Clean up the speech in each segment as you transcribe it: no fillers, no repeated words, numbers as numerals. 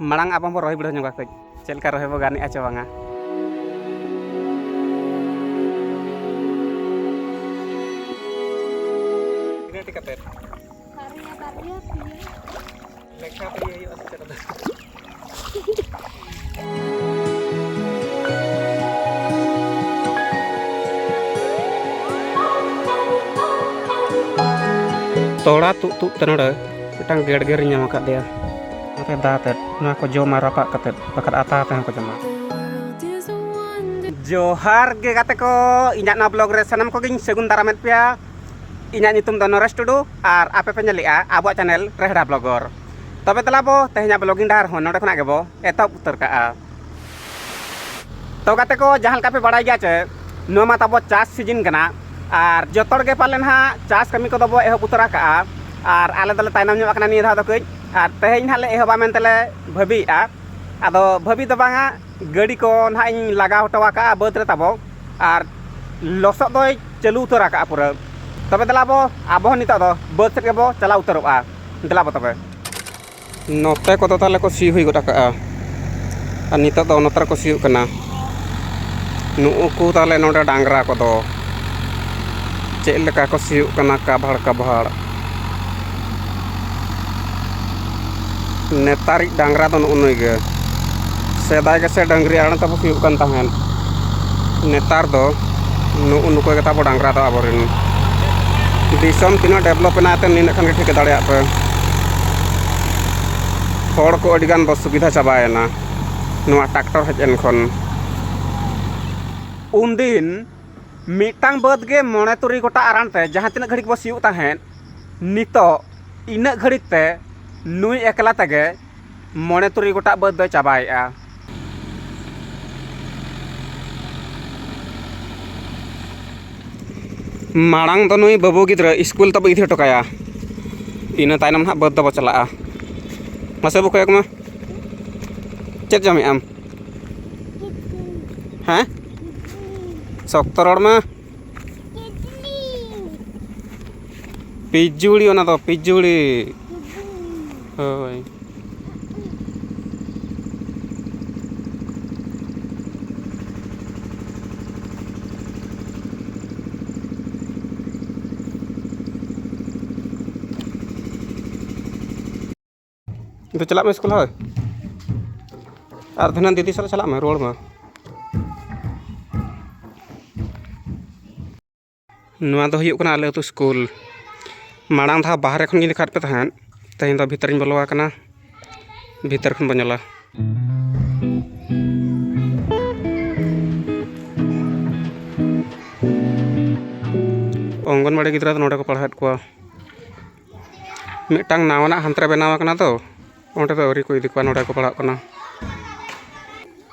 मांग अब बो रही बढ़ा कज चलका रही बो गाने चे बांगा तोड़ा तु तनोड़ मिटang गेड़ नाम दिया दाते को जमा रापा बकत आता को जमा जोहार गे गाते को इना ना ब्लॉग रे सनम को गिन सेगुन दारामेत पिया इना नितुम द नरेश टुडू और आपे पे नेलिया आबो चैनल रेहड़ा ब्लॉगर तबे तलाबो तेहना ब्लॉगिंग डार हो नोडे खना गेबो एतब उतर का तो गाते को जहां का पे बड़ाई गया चे नो मा तबो चास सीजन कना और जतोड़ गे पालेन हा चास कमी को दबो एहो उतरा का और आले दले तायनम ᱧᱚᱜ ᱠᱟᱱᱟ ᱱᱤᱭᱟᱹ ᱫᱷᱟᱣ ᱫᱚ ᱠᱟᱹᱡ ᱟᱨ ᱛᱮᱦᱮᱧ ᱦᱟᱸᱜ ᱞᱮ ᱮᱦᱚᱵᱟ ᱢᱮᱱᱛᱮᱞᱮ ᱵᱷᱟᱹᱵᱤᱭᱮᱜᱼᱟ ᱟᱫᱚ ᱵᱷᱟᱹᱵᱤ ᱫᱚ ᱵᱟᱝᱟ ᱜᱟᱹᱰᱤ ᱠᱚ ᱱᱟᱦᱟᱜ ᱤᱧ ᱞᱟᱜᱟᱣ ᱦᱚᱴᱚ ᱟᱠᱟᱜᱼᱟ ᱵᱟᱹᱫᱽ ᱨᱮ ᱛᱟᱵᱚ ᱟᱨ ᱞᱚᱥᱚᱫ ᱫᱚᱭ ᱪᱟᱹᱞᱩ ᱩᱛᱟᱹᱨ ᱟᱠᱟᱜᱼᱟ ᱯᱩᱨᱟᱹ ᱛᱚᱵᱮ ᱫᱮᱞᱟᱵᱚ ᱟᱵᱚ ᱦᱚᱸ ᱱᱤᱛᱚᱜ ᱫᱚ ᱵᱟᱹᱫᱽ ᱥᱮᱫ ᱜᱮᱵᱚ ᱪᱟᱞᱟᱣ ᱩᱛᱟᱹᱨᱚᱜᱼᱟ ᱫᱮᱞᱟᱵᱚ ᱛᱚᱵᱮ ᱱᱚᱛᱮ ᱠᱚᱫᱚ ᱛᱟᱦᱞᱮ ᱠᱚ ᱥᱤ ᱦᱩᱭ ᱜᱚᱫ ᱟᱠᱟᱜᱼᱟ ᱟᱨ ᱱᱤᱛᱚᱜ ᱫᱚ ᱱᱚᱛᱮ ᱨᱮᱠᱚ ᱥᱤᱭᱳᱜ ᱠᱟᱱᱟ ᱱᱩᱠᱩ ᱛᱟᱦᱞᱮ ᱱᱚᱰᱮ ᱰᱟᱝᱨᱟ ᱠᱚᱫᱚ ᱪᱮᱫ ᱞᱮᱠᱟ ᱠᱚ ᱥᱤᱭᱳᱜ ᱠᱟᱱᱟ ᱠᱟᱵᱷᱟᱲ ᱠᱟᱵᱷᱟᱲ नेतारी डांगरा तो नुई गे सेदाय के से डांगरी आड़ तब हुई तहन नेतार दो नुको तब डांगरा तो आबोरिन दिसम तीना डेवलप नीन खान ठीक दाड़ा पे हर को अडिगान बस सुविधा चाबायना ट्रैक्टर हेजन खन उनदिन मिटांग बद गे मणे तुरी गोटा आरानते जहाँ तीना घड़ी बो सियुग तहन नितो इना घड़ी ते नुई एकला तगे मणे तुरी गोटा बद दो चाबायआ मांग तो नुई बाबू गिद्रा स्कूल तब इधे टोकाया इन तायनम ना बद दबो चला मसे बुक मा चेक जमे आम हाँ सख्त रड़ मा पिजुड़ी ओना तो पिजुड़ी होय तो चला में स्कूल है और धनन दीदी साल चला में रोड में नुआ दो हुयुग कना आले तो स्कूल मांग था बाहर खन गिन पे तहन तेहन तो भीतर बोलवा कना भीतर खन बनेला अंगनवाड़ी गिद्रा नोडे को पढ़ात को मिटांग नावना हंतरे बनावा कना तो ओंडे तो अरी को इदी को नोडे को पढ़ा कना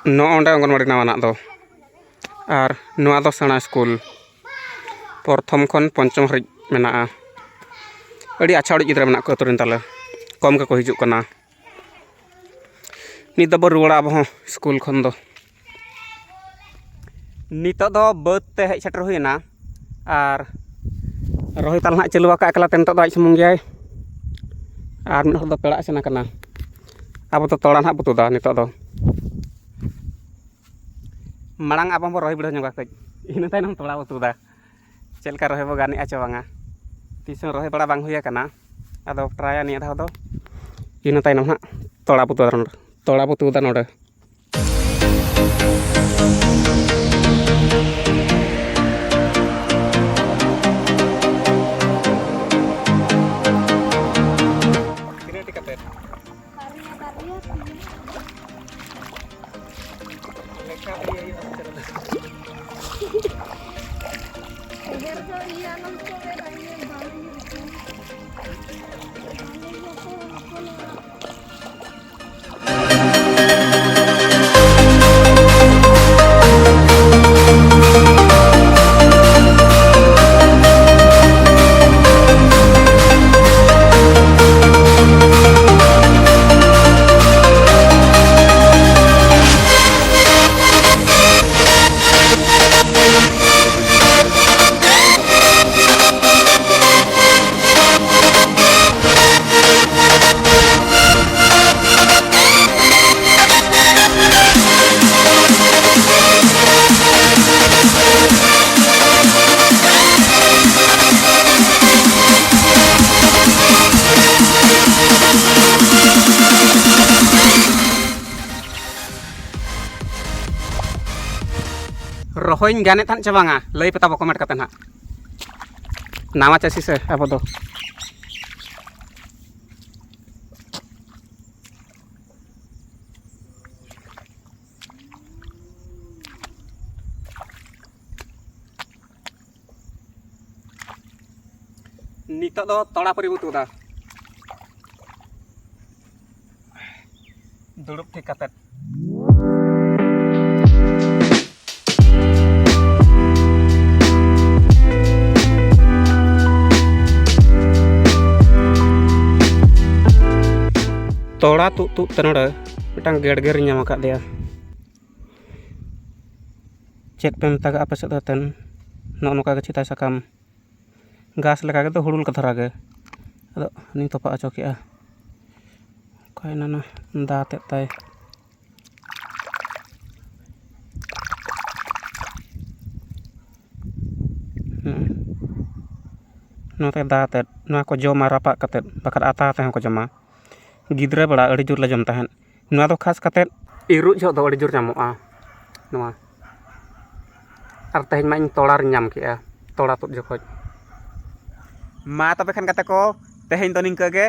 नो ओंडे अंगनवाड़ी नावना दो और नुआ दो सेना स्कूल प्रथम खन पंचम हरिज मेना अड़ी अच्छा अड़ी गिद्रा मेना को तुरिन ताले कम के को हिजुग कना नित दो रुवाड़ा अब स्कूल खन दो नित दो बद ते हेज सेटर हुइना और रोहित ताल ना चलुआ का एकला ते नित दो आज सुमुंग गयाय और मिद दो पेड़ा सेना कना अब तो तोड़ा ना बुतुदा नित दो मांग अब बो रही बढ़ा कज इन तायनम तोड़ा बुतुदा चलका रही बो गाने चे बांगा तीस रही बड़ा बांग हुई कना आदो ट्राया निया धाव दो इन तायनम ना तोड़ा बुतुदा नोडे रोहन गाने थान चाबांगा लई पता कमेंट करते ना नावा चासी से अब दो नितो दो तोड़ा परी बुतुदा दुड़ुब ठीक काते तोड़ा तु तनड़ मिटांग गेड़गेर नाम का दिया चेक पे मता आपे से दतन नो नोका के चिता सकाम घास लगा के तो हुड़ुल का धरा गे अदो नि तोपा अचोकेआ कायना ना दाते ताय नोते दाते ना को जमा रापा कते बकर आता ते को जमा गिद्रा बड़ा अड़ी जोर ला जम तहन नोआ दो खास कते इरु जो दो अड़ी जोर जामोआ नोआ आर तहेन मा इन तोड़ार नाम केआ तोड़ा तुद जखोज मा तबे खान कते को तहेन दो निंका गे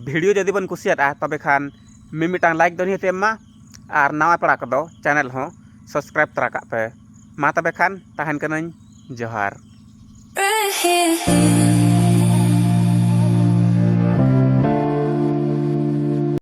वीडियो जदि बन कुसियाता तबे खान मिमिटांग लाइक दो निते मा आर नवा पड़ा को दो चैनल हो सब्सक्राइब तरा का पे मा तबे खान तहन कनन जोहार